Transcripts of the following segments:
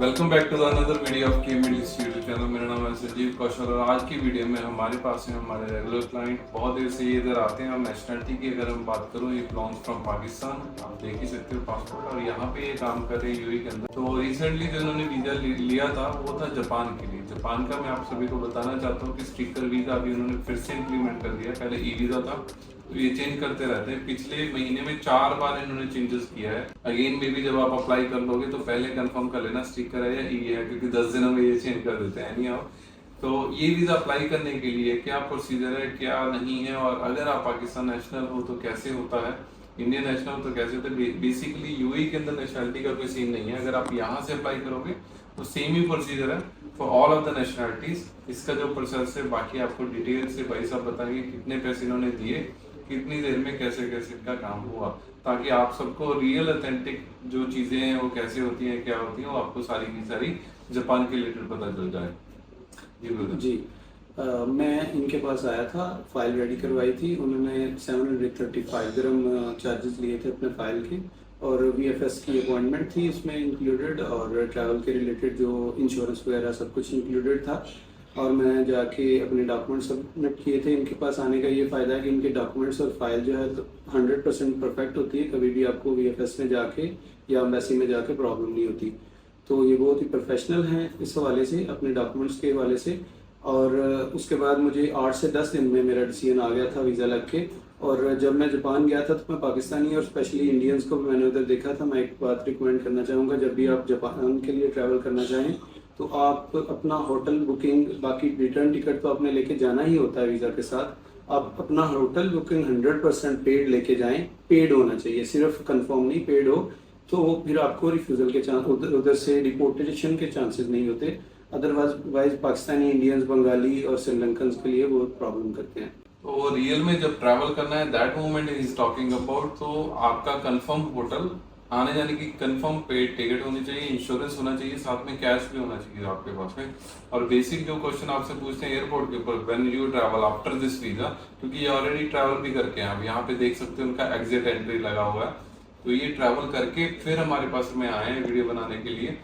Welcome back to another video of K middle YouTube channel. मेरा नाम है संजीव कौशल और आज की वीडियो में हमारे पास है हमारे रेगुलर क्लाइंट। बहुत देर से ये इधर आते हैं। और नेशनलिटी की अगर हम बात करूँ, ये बिलोंग्स फ्रॉम पाकिस्तान, आप देख ही सकते हो पासपोर्ट, और यहाँ पे ये काम कर रहे हैं यूएई के अंदर। तो रिसेंटली जो इन्होंने वीजा लिया था वो था जापान के लिए। जापान का मैं आप सभी को बताना चाहता हूँ कि स्टिकर वीजा अभी उन्होंने फिर से इम्प्लीमेंट कर दिया। पहले ई वीजा था, तो ये चेंज करते रहते हैं। पिछले महीने में 4 बार इन्होंने चेंजेस किया है। अगेन मे बी जब आप अप्लाई कर लोगे तो पहले कंफर्म कर लेना स्टिकर है या ई है, क्योंकि 10 दिनों में ये चेंज कर देते हैं। नहीं आओ तो ये वीजा अप्लाई करने के लिए क्या प्रोसीजर है, क्या नहीं है, और अगर आप पाकिस्तान नेशनल हो तो कैसे होता है, इंडियन नेशनल हो तो कैसे होता है। बेसिकली यूएई के अंदर नेशनलिटी का कोई सीन नहीं है। अगर आप यहाँ से अप्लाई करोगे तो सेम ही प्रोसीजर है for all of the nationalities. इसका जो प्रोसेस है बाकी आपको डिटेल से भाई साहब बताएंगे कितने पैसे इन्होंने दिए, कितनी देर में कैसे कैसे इनका काम हुआ, ताकि आप सबको रियल ऑथेंटिक जो चीजें हैं वो कैसे होती हैं, क्या होती हैं, वो आपको सारी की सारी जापान के रिलेटेड पता चल जाए। जी मैं इनके पास आया था, फाइल रेडी करवाई थी। उन्होंने 735 दिरहम चार्जेस लिए थे अपने फाइल के, और वीएफएस की अपॉइंटमेंट थी इसमें इंक्लूडेड, और ट्रैवल के रिलेटेड जो इंश्योरेंस वगैरह सब कुछ इंक्लूडेड था। और मैं जाके अपने डॉक्यूमेंट सबमिट किए थे। इनके पास आने का ये फ़ायदा है कि इनके डॉक्यूमेंट्स और फाइल जो है 100% परफेक्ट होती है। कभी भी आपको वीएफएस में जाके या एम्बेसी में जाके प्रॉब्लम नहीं होती। तो ये बहुत ही प्रोफेशनल हैं इस हवाले से, अपने डॉक्यूमेंट्स के हवाले से। और उसके बाद मुझे 8 से 10 दिन में मेरा डिसीजन आ गया था वीज़ा लग के। और जब मैं जापान गया था तो मैं पाकिस्तानी और स्पेशली इंडियंस को मैंने उधर देखा था। मैं एक बात रिकमेंड करना चाहूँगा, जब भी आप जापान के लिए ट्रैवल करना चाहें तो आप अपना होटल बुकिंग, बाकी रिटर्न टिकट तो आपने लेके जाना ही होता है वीज़ा के साथ। आप अपना होटल बुकिंग 100% पेड लेके जाएं। पेड होना चाहिए, सिर्फ कंफर्म नहीं, पेड हो तो फिर आपको रिफ्यूज़ल के चांस, उधर से डिपोर्टेशन के चांसेस नहीं होते। अदरवाइज पाकिस्तानी, इंडियंस, बंगाली और श्रीलंकन के लिए बहुत प्रॉब्लम करते हैं। तो रियल में जब ट्रैवल करना है that moment is talking about, तो आपका कंफर्म होटल, आने जाने की कंफर्म पेड टिकट होनी चाहिए, इंश्योरेंस होना चाहिए, साथ में कैश भी होना चाहिए आपके पास में। और बेसिक जो क्वेश्चन आपसे पूछते हैं एयरपोर्ट के ऊपर, when you travel after this visa, क्योंकि ये ऑलरेडी ट्रैवल भी करके हैं। आप यहाँ पे देख सकते हो उनका एग्जिट एंट्री लगा हुआ है। तो ये ट्रैवल करके फिर हमारे पास में आए हैं वीडियो बनाने के लिए,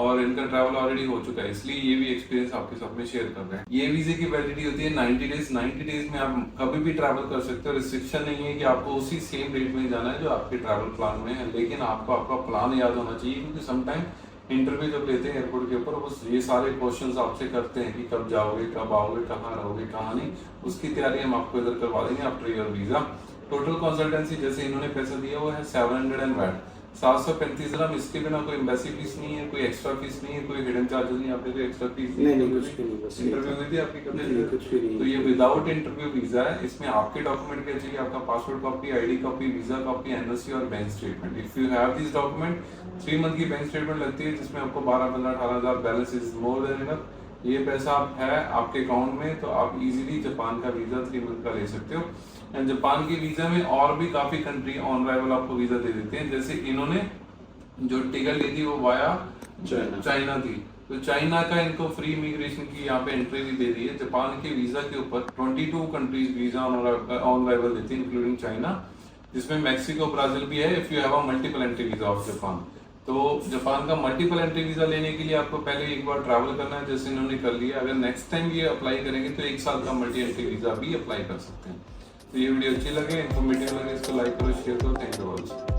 और इनका ट्रैवल ऑलरेडी हो चुका है, इसलिए ये भी एक्सपीरियंस आपके साथ में शेयर कर रहे हैं। ये वीजे की वैलिडिटी होती है 90 डेज। 90 डेज में आप कभी भी ट्रैवल कर सकते हो। रिस्ट्रिक्शन नहीं है कि आपको उसी सेम डेट में जाना है जो आपके ट्रैवल प्लान में है, लेकिन आपको आपका प्लान याद होना चाहिए, क्योंकि समटाइम इंटरव्यू जब लेते हैं एयरपोर्ट के ऊपर, वो ये सारे क्वेश्चंस आपसे करते हैं कि कब जाओगे, कब आओगे, कहाँ रहोगे, कहाँ नहीं। उसकी तैयारी हम आपको इधर करवा देंगे after your visa. Total consultancy जैसे इन्होंने पैसा दिया वो है 700 एंड वैट 735 दिरहम। इसके बिना कोई एम्बेसी फीस नहीं है, कोई एक्स्ट्रा फीस नहीं है, कोई हिडन चार्जेस नहीं, आपने कोई एक्स्ट्रा फीस नहीं, कुछ भी नहीं, बस इंटरव्यू हुई थी आपकी कभी? नहीं, कुछ भी नहीं। तो ये विदाउट इंटरव्यू वीजा है। इसमें आपके डॉक्यूमेंट क्या चाहिए? आपका passport copy, ID copy, visa copy, NOC और bank statement. If you have this document, 3 month की बैंक स्टेटमेंट लगती है, जिसमें आपको 12, 15, 18,000 balance is more than enough. ये पैसा है आपके अकाउंट में, तो आप इजीली जापान का वीजा 3 मंथ का ले सकते हो। एंड जापान की वीजा में और भी काफी कंट्री ऑन अराइवल आपको वीजा दे देते हैं। जैसे इन्होंने जो टिकट ली थी वो वाया चाइना थी, तो चाइना का इनको फ्री इमिग्रेशन की यहाँ पे एंट्री भी दे दी है। जापान के वीजा के ऊपर 22 कंट्रीज वीजा ऑन अराइवल देती है, इंक्लूडिंग चाइना, जिसमें मैक्सिको, ब्राजील भी है। If you have a multiple entry visa of Japan, तो जापान का मल्टीपल एंट्री वीजा लेने के लिए आपको पहले एक बार ट्रैवल करना है, जैसे इन्होंने कर लिया। अगर नेक्स्ट टाइम ये अप्लाई करेंगे तो 1 साल का मल्टी एंट्री वीजा भी अप्लाई कर सकते हैं। तो ये वीडियो अच्छी लगे, इन्फॉर्मेटिव लगे, इसको लाइक करो, शेयर करो। Thank you all.